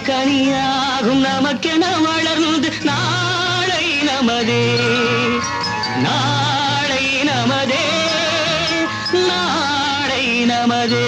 கனியாகும் நமக்கென வளர்ந்து நாளை நமதே நாளை நமதே நாளை நமதே.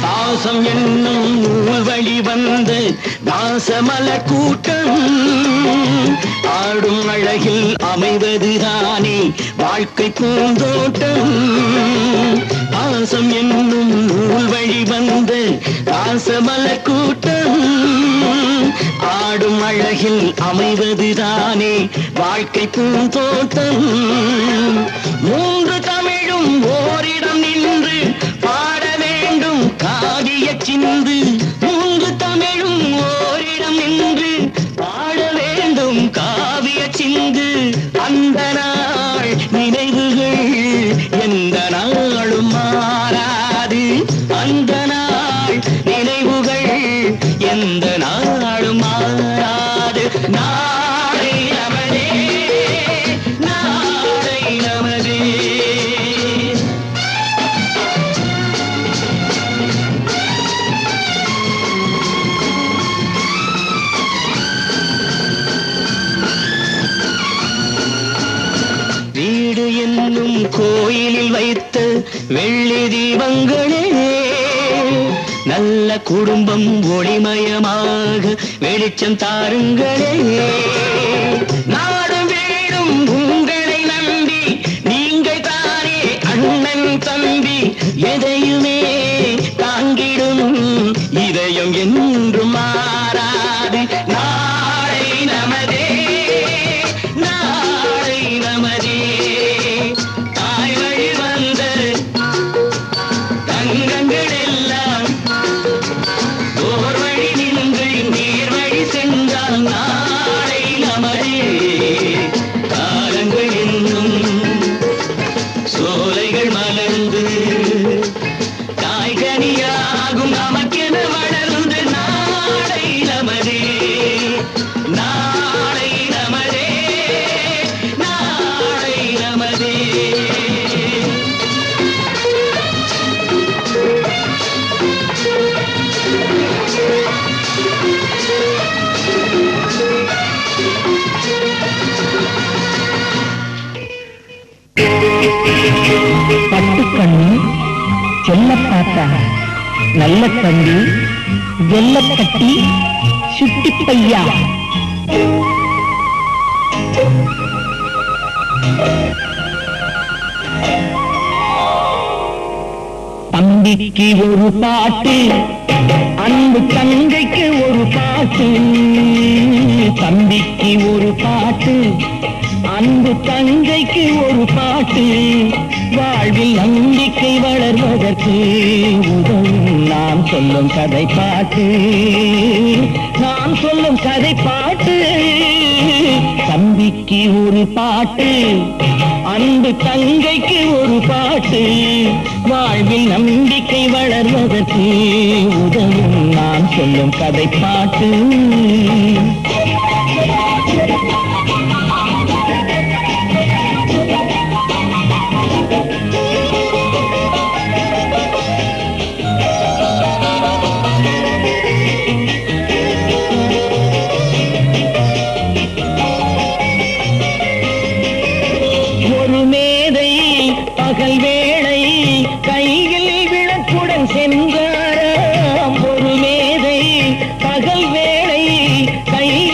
பாசம் என்னும் நூல் வழி வந்து தாசமலர் கூட்டம் ஆடும் அழகில் அமைவதுதானே வாழ்க்கை பூந்தோட்டம். பாசம் என்னும் நூல் வழி வந்து தாசமலர் கூட்டம் ஆடும் அழகில் அமைவதுதானே வாழ்க்கை பூந்தோட்டம். மூன்று தமிழும் ஓரிடம் நின்று பாட வேண்டும் காவிய சிந்து. மூன்று தமிழும் ஓரிடம் நின்று பாட வேண்டும் காவிய சிந்து. அந்த நாள் நினைவுகள் எந்த நாளும் மாறாது. அந்த நாள் நினைவுகள் எந்த நாளும் மாறாது. நாளை நமதே நாளை நமதே. வீடு என்னும் கோயிலில் வைத்த வெள்ளி தீபங்களே நல்ல குடும்பம் ஒளிமயமாக வெளிச்சம் தாருங்களே. நாடும் வீடும் உங்களை நம்பி நீங்கள் தானே அண்ணன் தம்பி. எதையுமே தாங்கிடும் இதயம் என்றும் மாறாது. நாளை நமதே நாளை நமதே. தாய் வழி வந்த தங்கங்கள் எல்லாம் ஓர் வழி நின்று நீர் வழி சென்றால் நாளை நமதே. காலங்கள் என்னும் சோலைகள் மலர்ந்து காய்கனியாகும் நமக்கென வளர்ந்து நாளை நமதே நாளை நமதே நாளை நமதே. பட்டுக்கண்ணு செல்லப்பாத்தா நல்ல தம்பி வெள்ளக்கட்டி சுட்டி பையா. தம்பிக்கு ஒரு பாட்டு அன்பு தங்கைக்கு ஒரு பாட்டு. தம்பிக்கு ஒரு பாட்டு அன்பு தங்கைக்கு ஒரு பாட்டு. வாழ்வில் நம்பிக்கை வளர்வதற்கு உதவும் நாம் சொல்லும் கதை பாட்டு. நாம் சொல்லும் கதை பாட்டு. தம்பிக்கு ஒரு பாட்டு அன்பு தங்கைக்கு ஒரு பாட்டு. வாழ்வில் நம்பிக்கை வளர்வதற்கு உதவும் நாம் சொல்லும் கதை பாட்டு. ஒரு மேதை பகல் வேளை கையில் விளக்குடன் சென்றாராம். ஒரு மேதை பகல் வேளை கையில்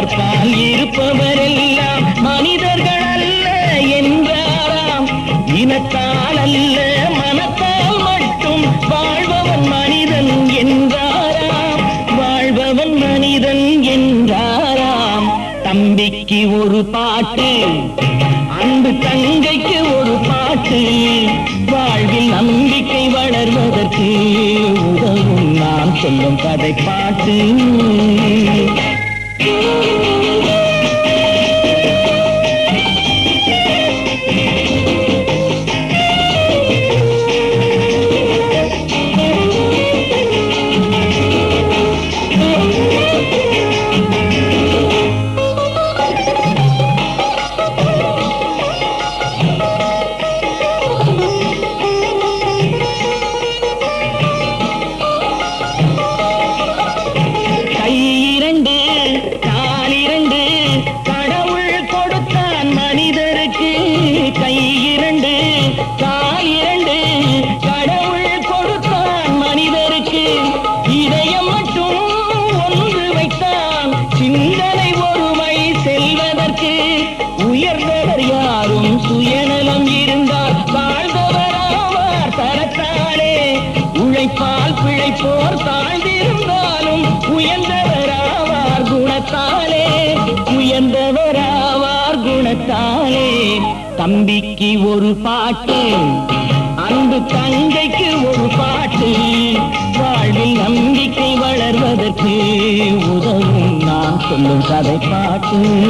மலர்பால் இருப்பவரெல்லாம் மனிதர்கள் அல்ல என்றாராம். இனத்தால் அல்ல மனத்தால் மட்டும் வாழ்பவன் மனிதன் என்றாராம். வாழ்பவன் மனிதன் என்றாராம். தம்பிக்கு ஒரு பாட்டு, அன்பு தங்கைக்கு ஒரு பாட்டு, வாழ்வில் நம்பிக்கை வளர்வதற்கு உதவும் நான் சொல்லும் கதை பாட்டு. சிந்தனை ஒருமை செல்வதற்கு உயர்ந்தவர் யாரும் சுயநலம் இருந்தால் வாழ்ந்தவராவார் தரத்தாலே. உழைப்பால் பிழைப்போர் தாழ்ந்திருந்தாலும் உயர்ந்தவராவார் குணத்தாலே. உயர்ந்தவராவார் குணத்தாலே. தம்பிக்கு ஒரு பாட்டு, அன்பு தங்கைக்கு ஒரு பாட்டு, வாழ்வில் நம்பிக்கை வளர்வதற்கு உதவும் நான் சொல்லும் கதை பாட்டு.